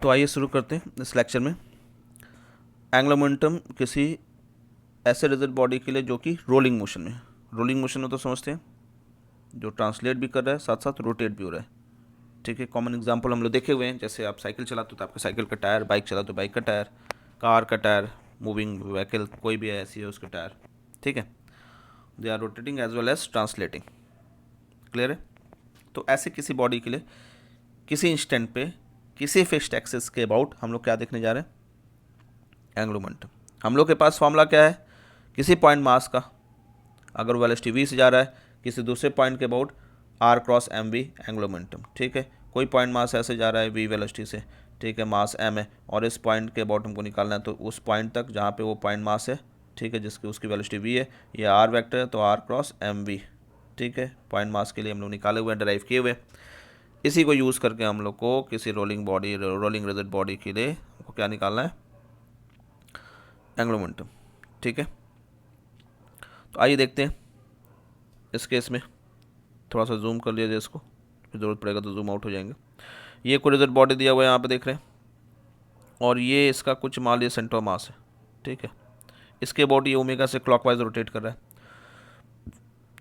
तो आइए शुरू करते हैं इस लेक्चर में। एंगुलर मोमेंटम किसी ऐसे रिजिड बॉडी के लिए जो कि रोलिंग मोशन में, रोलिंग मोशन में तो समझते हैं जो ट्रांसलेट भी कर रहा है साथ साथ रोटेट भी हो रहा है। ठीक है, कॉमन एग्जांपल हम लोग देखे हुए हैं, जैसे आप साइकिल चलाते हो तो आपका साइकिल का टायर, बाइक चलाते हो बाइक का टायर, कार का टायर, मूविंग व्हीकल कोई भी ऐसी है उसका टायर। ठीक है, they are rotating as well as translating. Clear है? तो ऐसे किसी बॉडी के लिए किसी इंस्टेंट पे किसी फिक्स्ड एक्सिस के अबाउट हम लोग क्या देखने जा रहे हैं? Angular momentum. हम लोग के पास फॉर्मूला क्या है? किसी पॉइंट मास का अगर वेलोसिटी v से जा रहा है किसी दूसरे पॉइंट के about r cross M V angular momentum. ठीक है, कोई पॉइंट मास ऐसे जा रहा है v वेलोसिटी से, ठीक है, मास m है और इस पॉइंट के अबाउट हमको निकालना है, तो उस पॉइंट तक जहाँ पे वो पॉइंट मास है, ठीक है, जिसकी उसकी वेलोसिटी v है, ये r वेक्टर है, तो r क्रॉस एम वी। ठीक है, पॉइंट मास के लिए हम लोग निकाले हुए हैं, ड्राइव किए हुए। इसी को यूज़ करके हम लोग को किसी rolling body, rolling rigid body के लिए हमको क्या निकालना है? Angular momentum. ठीक है, तो आइए देखते हैं इस केस में। थोड़ा सा जूम कर लिया जाए इसको, ज़रूरत पड़ेगा तो जूम आउट हो जाएंगे। ये कोई रिजिड बॉडी दिया हुआ है यहाँ पे देख रहे हैं, और ये इसका कुछ मान लिया सेंटर ऑफ मास है। ठीक है, इसके बॉडी ओमेगा से क्लॉकवाइज रोटेट कर रहा है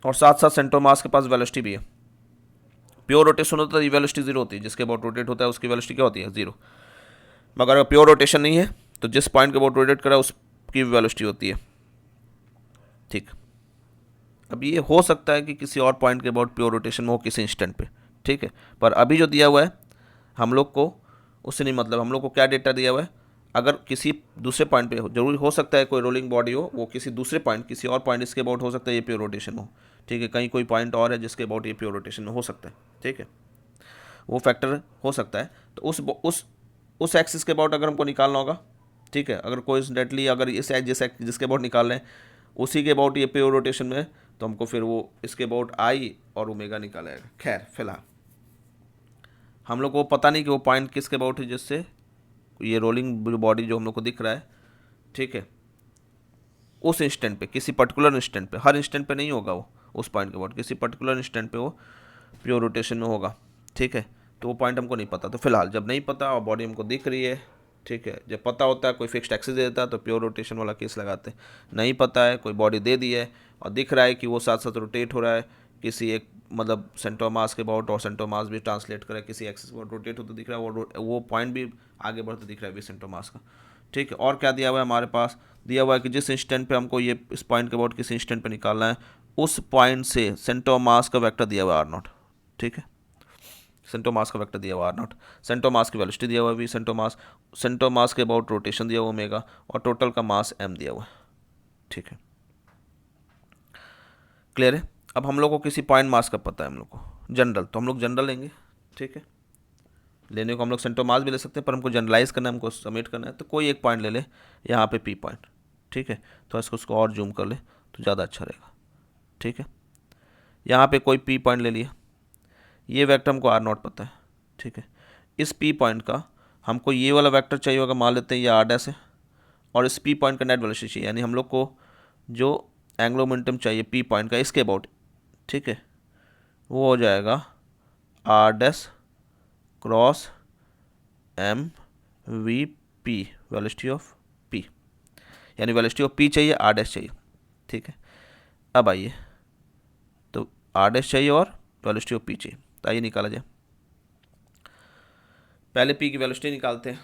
और साथ साथ सेंटर ऑफ मास के पास वेलोसिटी भी है। प्योर रोटेशन होता है, वेलोसिटी जीरो होती है, जिसके अबाउट रोटेट होता है उसकी वेलोसिटी क्या होती है? जीरो। मगर अगर प्योर रोटेशन नहीं है तो जिस पॉइंट के अबाउट रोटेट कर रहा है उसकी वेलोसिटी होती है। ठीक, अब ये हो सकता है कि किसी और पॉइंट के अबाउट प्योर रोटेशन में हो किसी इंस्टेंट पे। ठीक है, पर अभी जो दिया हुआ है हम लोग को उससे नहीं मतलब, हम लोग को क्या डेटा दिया हुआ है? अगर किसी दूसरे पॉइंट पे जरूरी हो सकता है कोई रोलिंग बॉडी हो, वो किसी दूसरे पॉइंट, किसी और पॉइंट इसके अबाउट हो सकता है ये प्योर रोटेशन हो। ठीक है, कहीं कोई पॉइंट और है जिसके अबाउट ये प्योर रोटेशन में हो सकता है। ठीक है, वो फैक्टर हो सकता है। तो उस एक्सिस के अबाउट अगर हमको निकालना होगा, ठीक है, अगर कोइंसिडेंटली अगर इस जिसके अबाउट निकाल रहे हैं उसी के अबाउट ये प्योर रोटेशन में है, तो हमको फिर वो इसके अबाउट आई और ओमेगा निकाला जाएगा। खैर, फिलहाल हम लोग को पता नहीं कि वो पॉइंट किसके अबाउट है जिससे ये रोलिंग बॉडी जो हम लोग को दिख रहा है, ठीक है, उस इंस्टेंट पे, किसी पर्टिकुलर इंस्टेंट पे, हर इंस्टेंट पे नहीं होगा वो, उस पॉइंट के अबाउट किसी पर्टिकुलर इंस्टेंट पे वो प्योर रोटेशन में होगा। ठीक है, तो वो पॉइंट हमको नहीं पता। तो फिलहाल जब नहीं पता और बॉडी हमको दिख रही है, ठीक है, जब पता होता है कोई फिक्स्ड एक्सिस दे देता है तो प्योर रोटेशन वाला केस लगाते हैं। नहीं पता है, कोई बॉडी दे दी है और दिख रहा है कि वो साथ साथ रोटेट हो रहा है किसी एक मतलब सेंटर ऑफ मास के अबाउट, और सेंटर ऑफ मास भी ट्रांसलेट कर रहा है किसी एक्सिस पर रोटेट होता दिख रहा है, वो पॉइंट भी आगे बढ़ते दिख रहा है भी सेंटर ऑफ मास का। ठीक है, और क्या दिया हुआ है हमारे पास? दिया हुआ है कि जिस इंस्टेंट पे हमको ये इस पॉइंट के अबाउट किसी इंस्टेंट पे निकालना है, उस पॉइंट से सेंटर ऑफ मास का वेक्टर दिया हुआ है r0। ठीक है, सेंटर मास का वेक्टर दिया हुआ r0, सेंटर मास की वेलोसिटी दिया हुआ है v, सेंटर मास के अबाउट रोटेशन दिया हुआ ओमेगा, और टोटल का मास m दिया हुआ है। ठीक है, क्लियर है? अब हम लोग को किसी पॉइंट मास का पता है हम लोग को जनरल, तो हम लोग जनरल लेंगे। ठीक है, लेने को हम लोग सेंटर मास भी ले सकते हैं, पर हमको जनरलाइज करना है, हमको समेट करना है, तो कोई एक पॉइंट ले ले, यहाँ पे p पॉइंट। ठीक है, तो उसको और जूम कर ले तो ज़्यादा अच्छा रहेगा। ठीक है, यहाँ पे कोई p पॉइंट ले लिया, ये वेक्टर हमको r0 पता है। ठीक है, इस p पॉइंट का हमको ये वाला वेक्टर चाहिए होगा, मान लेते हैं ये r' है, और इस p पॉइंट का नेट वेलोसिटी चाहिए, यानी हम लोग को जो एंगुलर मोमेंटम चाहिए p पॉइंट का इसके अबाउट, ठीक है, वो हो जाएगा r' cross m v p, velocity of p, यानी वेलोसिटी ऑफ p चाहिए, r' चाहिए। ठीक है, अब आइए, तो r' चाहिए और वेलोसिटी ऑफ p चाहिए, तो आइए निकाला जाए। पहले p की वेलोसिटी निकालते हैं।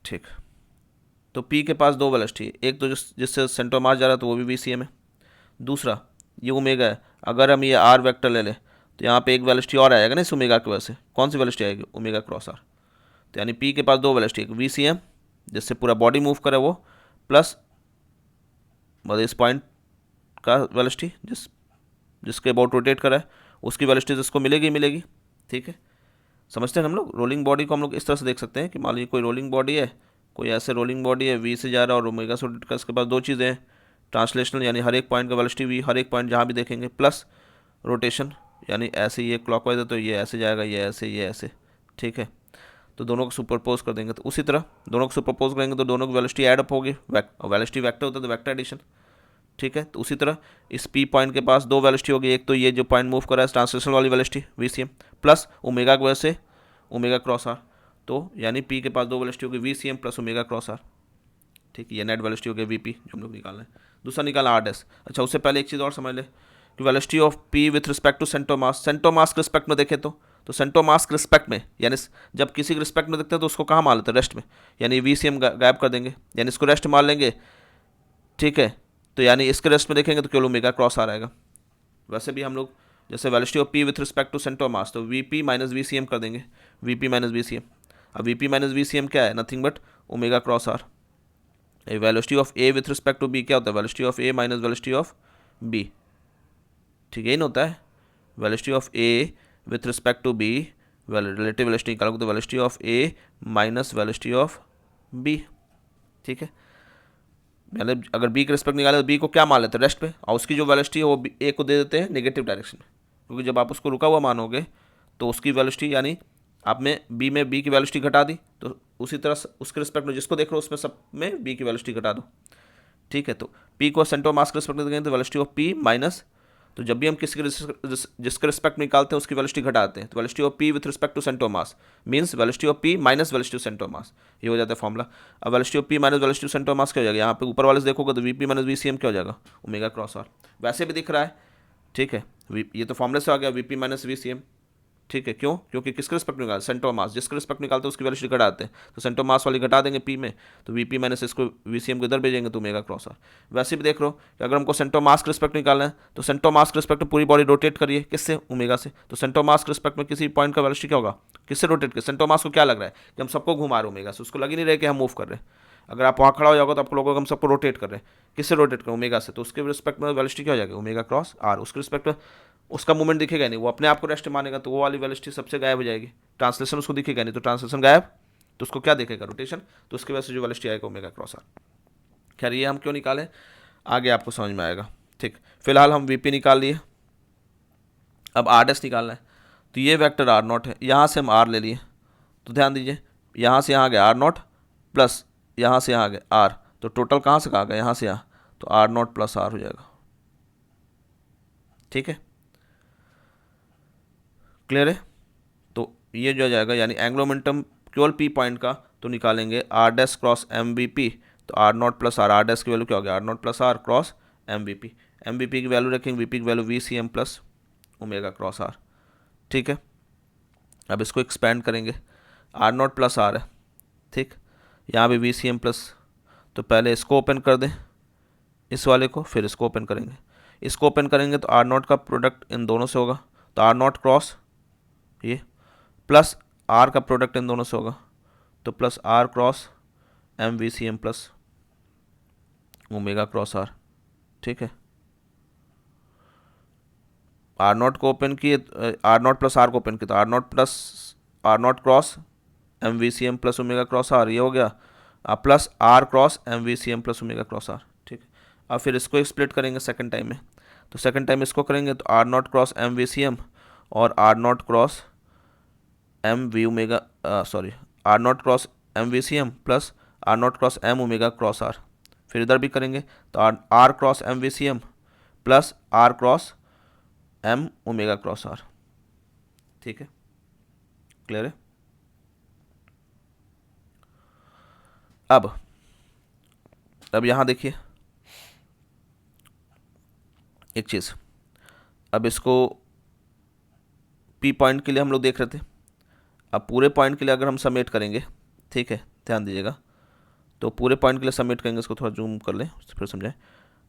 ठीक, तो p के पास दो वेलोसिटी है, एक तो जिससे सेंटर मास जा रहा है तो वो भी VCM है, दूसरा ये ओमेगा है। अगर हम ये r वेक्टर ले लें तो यहाँ पे एक वेलोसिटी और आएगा ना इस ओमेगा की वजह से, कौन सी वेलोसिटी आएगी? Omega cross r। तो यानी p के पास दो वेलोसिटी, एक VCM जिससे पूरा बॉडी मूव करे वो, प्लस मतलब इस पॉइंट का वेलोसिटी जिसके अबाउट रोटेट कर रहा है उसकी वेलोसिटी जिसको मिलेगी। ठीक है, समझते हैं हम लोग? रोलिंग बॉडी को हम लोग इस तरह से देख सकते हैं कि मान लीजिए कोई रोलिंग बॉडी है, कोई ऐसे रोलिंग बॉडी है, v से जा रहा है और ओमेगा से रोटेट कर, इसके पास दो चीज़ें हैं, ट्रांसलेशनल यानी हर एक पॉइंट का वेलोसिटी v, हर एक पॉइंट जहाँ भी देखेंगे, प्लस रोटेशन यानी ऐसे ये क्लॉकवाइज है तो ये ऐसे जाएगा, ये ऐसे। ठीक है, तो दोनों को सुपरपोज कर देंगे, तो उसी तरह दोनों को सुपरपोज करेंगे तो दोनों की वेलोसिटी ऐड अप होगी, वेलोसिटी वेक्टर होता है तो वेक्टर एडिशन। ठीक है, तो उसी तरह इस p पॉइंट के पास दो वेलोसिटी होगी, एक तो ये जो पॉइंट मूव कर रहा है ट्रांसलेशनल वाली वेलोसिटी VCM, प्लस ओमेगा की वजह से ओमेगा क्रॉस r, तो यानी पी के पास दो वेलोसिटी होगी V C M plus omega cross R. ठीक है, ये नेट वेलोसिटी हो गया वी पी जो हम लोग निकाल रहे हैं। दूसरा निकाला आर डैश। अच्छा, उससे पहले एक चीज़ और समझ ले कि velocity of P with respect to centre mass, centre mass के रिस्पेक्ट में देखें तो सेंटर मास के रिस्पेक्ट में, यानी जब किसी के रिस्पेक्ट में देखते हैं तो उसको कहाँ मान लेते हैं, रेस्ट में, यानी वी सी एम गायब कर देंगे, यानी इसको रेस्ट मान लेंगे। ठीक है, तो यानी इसके रेस्ट में देखेंगे तो केवल ओमेगा क्रॉस आ रहेगा। वैसे भी हम लोग जैसे velocity of P with respect to centre mass, तो V P minus V C M कर देंगे, V P minus V C M. अब V P minus V C M क्या है, nothing but omega cross R. Velocity of A with respect to B क्या होता है, velocity of A minus velocity of B. ठीक है, यही ना होता है, velocity of A with respect to B, relative velocity निकालोगे तो velocity of A minus velocity of B. ठीक है, मतलब अगर बी के रिस्पेक्ट निकाले तो बी को क्या मान लेते हैं, रेस्ट पे, और उसकी जो वेलोसिटी है वो ए को दे देते हैं नेगेटिव डायरेक्शन में, क्योंकि जब आप उसको रुका हुआ मानोगे तो उसकी वेलोसिटी, यानी आपने बी की वेलोसिटी घटा दी, तो उसी तरह उसके रिस्पेक्ट में जिसको देख रहे हो उसमें सब में बी की वेलोसिटी घटा दो। ठीक है, तो पी को सेंटर मास के रिस्पेक्ट में देखेंगे तो वेलोसिटी ऑफ पी माइनस, तो जब भी हम किसी के जिसके रिस्पेक्ट निकालते हैं उसकी वेलोसिटी घटाते हैं, तो velocity of P with respect to centre mass means velocity of P minus velocity centre mass, ये हो जाता है फॉर्मूला। अब velocity of P minus velocity centre mass क्या हो जाएगा, यहाँ पे ऊपर वाले से देखोगे तो V P minus V C M क्या हो जाएगा, ओमेगा क्रॉस आर। वैसे भी दिख रहा है। ठीक है, ये तो फॉर्मूले से आ गया V P minus V C M. ठीक है, क्यों, क्योंकि किसके रिस्पेक्ट निकाल, सेंटर मास, जिसके रिस्पेक्ट निकालते हैं उसकी वेलोसिटी घटाते हैं, तो सेंटर मास वाली घटा देंगे पी में, तो वी पी माइनस इसको वी सी एम को इधर भेजेंगे तो ओमेगा क्रॉस आर। वैसे भी देख रहे हो कि अगर हमको सेंटर मास के रिस्पेक्ट निकालना है तो सेंटर मास के रिस्पेक्ट में पूरी बॉडी रोटेट करिए, किससे, ओमेगा से, तो सेंटर मास के रिस्पेक्ट में किसी पॉइंट का वेलोसिटी क्या होगा, किससे रोटेट कर, सेंटर मास को क्या लग रहा है कि हम सबको घुमा रहे ओमेगा से, उसको लग ही नहीं रहे कि हम मूव कर रहे हैं। अगर आप वहाँ खड़ा हो जाओगे तो आपको लोगों हम सबको रोटेट कर रहे हैं, किससे रोटेट करें, ओमेगा से, तो उसके रिस्पेक्ट में वेलोसिटी क्या हो जाएगी, ओमेगा क्रॉस आर। उसके रिस्पेक्ट में उसका मूवमेंट दिखेगा नहीं, वो अपने आप को रेस्ट मानेगा, तो वो वाली वेलोसिटी सबसे गायब हो जाएगी, ट्रांसलेशन उसको दिखेगा नहीं, तो ट्रांसलेशन गायब, तो उसको क्या दिखेगा, रोटेशन, तो उसकी वजह से जो वेलोसिटी आएगा ओमेगा क्रॉस आर। खैर ये हम क्यों निकालें आगे आपको समझ में आएगा। ठीक, फिलहाल हम वीपी निकाल लिए, अब आर डैश निकालना है, तो ये वेक्टर आर नॉट है, यहाँ से हम आर ले लिए, तो ध्यान दीजिए यहाँ से यहाँ गया आर नॉट प्लस यहाँ से यहाँ गया आर, तो टोटल कहाँ से कहाँ गया, यहाँ से यहाँ, तो आर नॉट प्लस आर हो जाएगा। ठीक है, क्लियर है, तो ये जो जाएगा यानी एंगुलर मोमेंटम केवल पी पॉइंट का, तो निकालेंगे R dash cross M B P, तो R naught plus R dash की वैल्यू क्या हो गया, R naught plus R cross M B P की वैल्यू रखेंगे, वी पी की value V C M plus omega cross R. ठीक है, अब इसको एक्सपेंड करेंगे, आर नॉट प्लस आर है, ठीक, यहाँ भी वी सी एम प्लस, तो पहले इसको ओपन कर दें इस वाले को, फिर इसको ओपन करेंगे, इसको ओपन करेंगे तो आर नॉट का प्रोडक्ट इन दोनों से होगा, तो आर नॉट क्रॉस ये प्लस आर का प्रोडक्ट इन दोनों से होगा, तो plus R cross M V C M plus omega cross R. ठीक है, आर नॉट को ओपन किए, आर नॉट प्लस आर को ओपन किया, तो R naught plus R naught cross M V C M plus omega cross R, ये हो गया, plus R cross M V C M plus omega cross R. ठीक है, अब फिर इसको स्प्लिट करेंगे सेकंड टाइम में, तो सेकंड टाइम इसको करेंगे तो R naught cross M V C M और R naught cross M V omega sorry R naught cross M V C M plus R naught cross M omega cross R. फिर इधर भी करेंगे तो R cross M V C M plus R cross M omega cross R. ठीक है, clear है। अब यहाँ देखिए एक चीज़, अब इसको पी पॉइंट के लिए हम लोग देख रहे थे, अब पूरे पॉइंट के लिए अगर हम सबमिट करेंगे, ठीक है ध्यान दीजिएगा, तो पूरे पॉइंट के लिए सबमिट करेंगे, इसको थोड़ा जूम कर लें फिर समझाएं।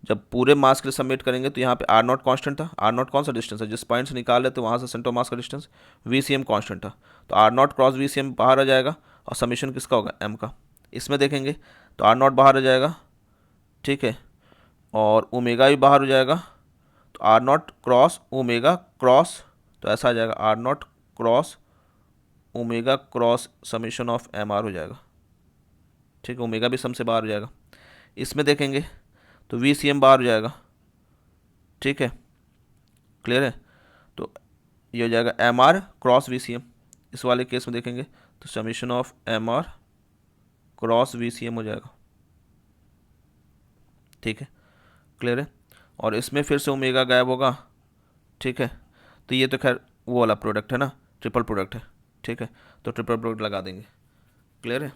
जब पूरे मास के लिए सबमिट करेंगे तो यहाँ पे आर नॉट कॉन्स्टेंट था, आर नॉट कौन सा डिस्टेंस है, जिस पॉइंट से निकाल रहे थे वहाँ से सेंटर मास का distance, V C M constant था, तो R naught cross V C M बाहर आ जाएगा और समीशन किसका होगा, एम का। इसमें देखेंगे तो आर नॉट बाहर आ जाएगा, ठीक है, और ओमेगा भी बाहर हो जाएगा, तो R naught cross omega cross, तो ऐसा आ जाएगा R naught cross omega cross summation of M R हो जाएगा। ठीक है, ओमेगा भी सम से बाहर हो जाएगा। इसमें देखेंगे तो वी सी एम बाहर हो जाएगा। ठीक है, क्लियर है, तो ये हो जाएगा M R cross V C M. इस वाले केस में देखेंगे तो summation of M R cross V C M हो जाएगा। ठीक है, क्लियर है, और इसमें फिर से ओमेगा गायब होगा। ठीक है, तो ये तो खैर वो वाला प्रोडक्ट है ना, ट्रिपल प्रोडक्ट है। ठीक है, तो ट्रिपल प्रोडक्ट लगा देंगे, क्लियर है।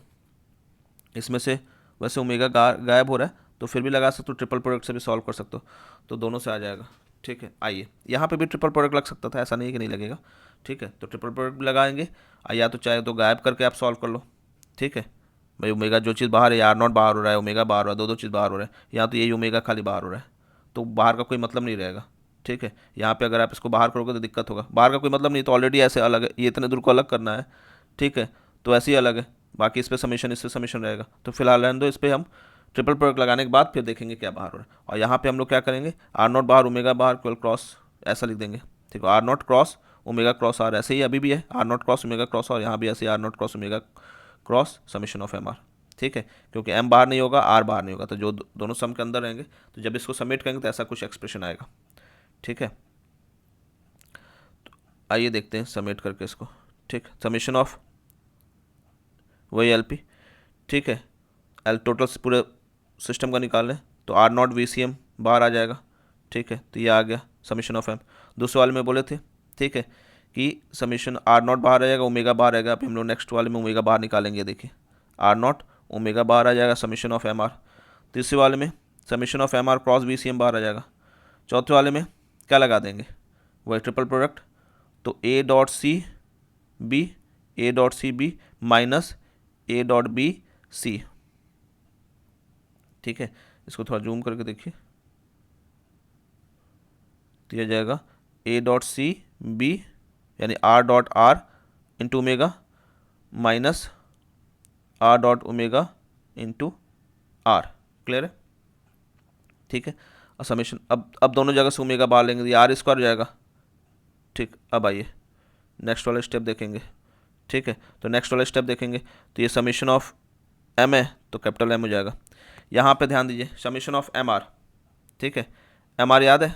इसमें से वैसे ओमेगा गायब हो रहा है तो फिर भी लगा सकते हो, ट्रिपल प्रोडक्ट से भी सॉल्व कर सकते हो, तो दोनों से आ जाएगा। ठीक है, आइए यहाँ पे भी ट्रिपल प्रोडक्ट लग सकता था, ऐसा नहीं है कि नहीं लगेगा। ठीक है, तो ट्रिपल प्रोडक्ट भी लगाएंगे, या तो चाहे तो गायब करके आप सॉल्व कर लो। ठीक है भाई, ओमेगा जो चीज़ बाहर है, आर नॉट बाहर हो रहा है, ओमेगा बाहर हो रहा है, दो चीज़ बाहर हो रहा है, यहाँ तो यही ओमेगा खाली बाहर हो रहा है, तो बाहर का कोई मतलब नहीं रहेगा। ठीक है, यहाँ पे अगर आप इसको बाहर करोगे तो दिक्कत होगा, बाहर का कोई मतलब नहीं, तो ऑलरेडी ऐसे अलग है, ये इतने दूर को अलग करना है। ठीक है, तो ऐसे ही अलग है, बाकी इस पर समीशन, इस पर समीशन रहेगा, तो फिलहाल रहने दो, इस पर हम ट्रिपल प्रोडक्ट लगाने के बाद फिर देखेंगे क्या बाहर हो रहा है। और यहाँ पे हम लोग क्या करेंगे, आर नॉट बाहर, ओमेगा बाहर, केवल क्रॉस ऐसा लिख देंगे। ठीक है, R naught cross omega cross R, ऐसे ही अभी भी है, R naught cross omega cross, और यहाँ भी ऐसे R naught cross omega cross summation of M R. ठीक है, क्योंकि एम बाहर नहीं होगा, आर बाहर नहीं होगा, तो जो दोनों सम के अंदर रहेंगे, तो जब इसको सबमिट करेंगे तो ऐसा कुछ एक्सप्रेशन आएगा। ठीक है, तो आइए देखते हैं सबमिट करके इसको। ठीक, समीशन ऑफ वही एल पी। ठीक है, एल टोटल पूरे सिस्टम का निकाल लें तो R naught V C M बाहर आ जाएगा। ठीक है, तो ये आ गया समीशन ऑफ एम। दूसरे वाले में बोले थे, ठीक है, कि समीशन आर नॉट बाहर आ जाएगा, ओमेगा बाहर आएगा, अभी हम लोग नेक्स्ट वाले में ओमेगा बाहर निकालेंगे। देखिए, आर नॉट ओमेगा बाहर आ जाएगा, समीशन ऑफ एम आर। तीसरे वाले में summation of M R cross V C M बाहर आ जाएगा। चौथे वाले में क्या लगा देंगे, वही ट्रिपल प्रोडक्ट, तो A dot C B minus A dot B C. ठीक है, इसको थोड़ा जूम करके देखिए, तो यह जाएगा ए डॉट सी बी यानी R dot R into omega minus R dot omega into R. Clear है। ठीक है, और समीशन अब दोनों जगह से ओमेगा बाहर लेंगे, ये आर स्क्वायर हो जाएगा। ठीक, अब आइए नेक्स्ट वाला स्टेप देखेंगे। ठीक है, तो नेक्स्ट वाला स्टेप देखेंगे, तो ये समीशन ऑफ एम है तो कैपिटल एम हो जाएगा। यहाँ पे ध्यान दीजिए, समीशन ऑफ एम आर। ठीक है, एम आर याद है,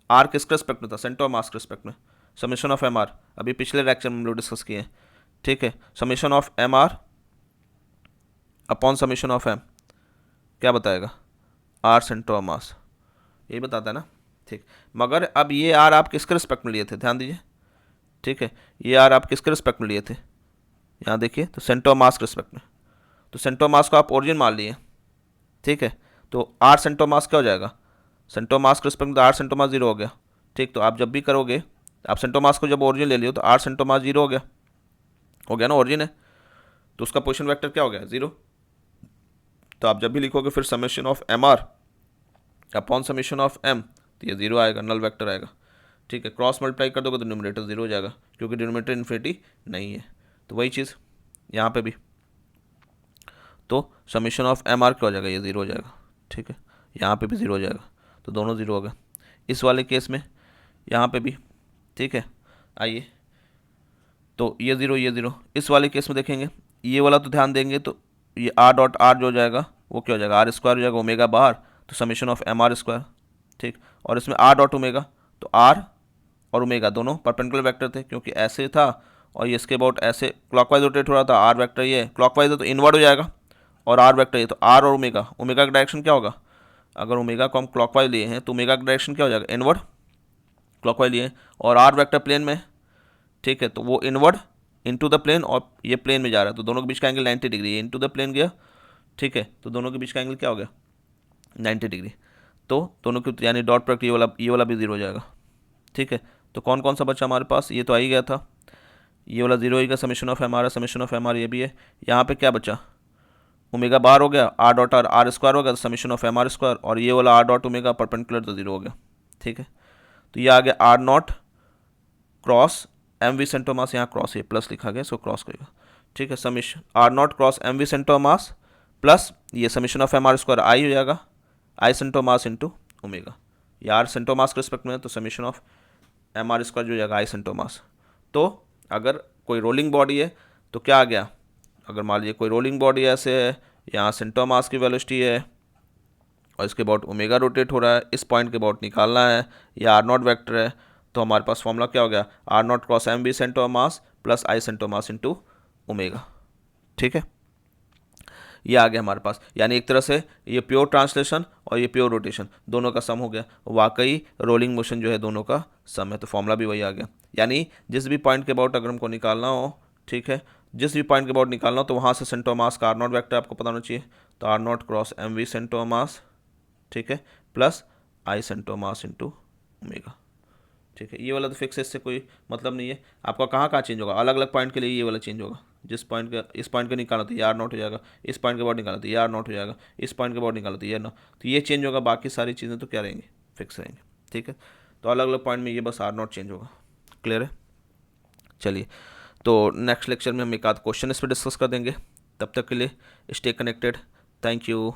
आर किसके रिस्पेक्ट में था, सेंटर ऑफ मास के रिस्पेक्ट में। समीशन ऑफ एम आर अभी पिछले लेक्चर में हम लोग डिस्कस किए हैं। ठीक है, summation of M R upon summation of M क्या बताएगा, आर सेंटर ऑफ मास, यही बताता है ना। ठीक, मगर अब ये आर आप किसके रिस्पेक्ट में लिए थे, ध्यान दीजिए। ठीक है, ये आर आप किसके रिस्पेक्ट में लिए थे, यहाँ देखिए, तो सेंटर ऑफ मास के रिस्पेक्ट में, तो सेंटर ऑफ मास को आप ओरिजिन मान लिए। ठीक है, तो आर सेंटर ऑफ मास क्या हो जाएगा, सेंटर ऑफ मास के रिस्पेक्ट में तो R centre of mass zero हो गया। ठीक, तो आप जब भी करोगे, आप सेंटर ऑफ मास को जब ओरिजिन ले लियो तो R centre of mass zero हो गया ना, ओरिजिन है, तो उसका पोजीशन वेक्टर क्या हो गया, जीरो। तो आप जब भी लिखोगे फिर summation of M R upon summation of M, तो ये जीरो आएगा, नल वेक्टर आएगा। ठीक है, क्रॉस मल्टीप्लाई कर दोगे तो डिनोमिनेटर जीरो हो जाएगा, क्योंकि डिनोमिनेटर इन्फिनिटी नहीं है। तो वही चीज़ यहाँ पे भी, तो समेशन ऑफ एम आर क्या हो जाएगा, ये जीरो हो जाएगा। ठीक है, यहाँ पे भी जीरो हो जाएगा, तो दोनों जीरो हो गए इस वाले केस में, यहाँ पे भी। ठीक है, आइए, तो ये ज़ीरो इस वाले केस में देखेंगे, ये वाला तो ध्यान देंगे, तो ये आर डॉट आर जो हो जाएगा वो क्या हो जाएगा, आर स्क्वायर हो जाएगा, ओमेगा बाहर, तो summation of M R square. ठीक, और इसमें आर डॉट ओमेगा, तो आर और ओमेगा दोनों परपेंडिकुलर वेक्टर थे, क्योंकि ऐसे था और ये इसके अबाउट ऐसे क्लॉकवाइज रोटेट हो रहा था, आर वेक्टर ये क्लॉकवाइज है तो इनवर्ड हो जाएगा, और आर वेक्टर ये, तो आर और ओमेगा का डायरेक्शन क्या होगा, अगर ओमेगा को हम क्लॉकवाइज लिए हैं तो ओमेगा का डायरेक्शन क्या हो जाएगा, इनवर्ड क्लॉकवाइज लिए, और आर वेक्टर प्लेन में। ठीक है, तो वो इनवर्ड इनटू द प्लेन, और ये प्लेन में जा रहा है, तो दोनों के बीच का एंगल 90 डिग्री है, इनटू द प्लेन गया। ठीक है, तो दोनों के बीच का एंगल क्या हो गया, 90 डिग्री, तो दोनों की यानी डॉट प्रोडक्ट ये वाला भी जीरो हो जाएगा। ठीक है, तो कौन कौन सा बचा हमारे पास, ये तो आ ही गया था, ये वाला जीरो ही का summation of M R, summation of M R ये भी है। यहाँ पे क्या बचा, ओमेगा बाहर हो गया, आर डॉट आर स्क्वायर हो गया, तो summation of M R square, और ये वाला आर डॉट ओमेगा परपेंडिकुलर तो जीरो हो गया। ठीक है, तो ये आ गया R naught cross M V centre mass, यहाँ क्रॉस है प्लस लिखा गया, इसको क्रॉस करेगा। ठीक है, summation R naught cross M V centre mass plus ये summation of M R square I हो जाएगा, I centre mass into omega, ये आर सेंटर मास के रिस्पेक्ट में है, तो summation of M R square जो हो जाएगा आई सेंटर मास। तो अगर कोई रोलिंग बॉडी है तो क्या आ गया, अगर मान लीजिए कोई रोलिंग बॉडी ऐसे है, यहाँ सेंटर मास की वेलोसिटी है और इसके अबाउट ओमेगा रोटेट हो रहा है, इस पॉइंट के अबाउट निकालना है, या आर नॉट वेक्टर है, तो हमारे पास फॉर्मूला क्या हो गया, R naught cross M B centre of mass plus I centre of mass into omega. ठीक है, ये आ गया हमारे पास, यानी एक तरह से ये प्योर ट्रांसलेशन और ये प्योर रोटेशन दोनों का सम हो गया, वाकई रोलिंग मोशन जो है दोनों का सम है, तो फॉर्मूला भी वही आ गया। यानी जिस भी पॉइंट के अबाउट अगर हमको निकालना हो, ठीक है, जिस भी पॉइंट के अबाउट निकालना हो तो वहाँ से सेंटर ऑफ मास का आर नॉट वैक्टर आपको पता होना चाहिए, तो R naught cross M V centre of mass, ठीक है, plus I centre of mass into omega, ठीक है। ये वाला तो फिक्स है, इससे कोई मतलब नहीं है। आपका कहाँ कहाँ चेंज होगा, अलग अलग पॉइंट के लिए ये वाला चेंज होगा। जिस पॉइंट का इस पॉइंट का निकाला तो ये आर नॉट हो जाएगा, इस पॉइंट के अबाउट निकाला तो ये आर नॉट हो जाएगा, इस पॉइंट के अबाउट निकाला तो ये ना, तो ये चेंज होगा, बाकी सारी चीज़ें तो क्या रहेंगी, फिक्स रहेंगी, ठीक है। तो अलग अलग पॉइंट में ये बस आर नॉट चेंज होगा। क्लियर है। चलिए, तो नेक्स्ट लेक्चर में हम एक आध क्वेश्चन इस पर डिस्कस कर देंगे। तब तक के लिए स्टे कनेक्टेड। Thank you.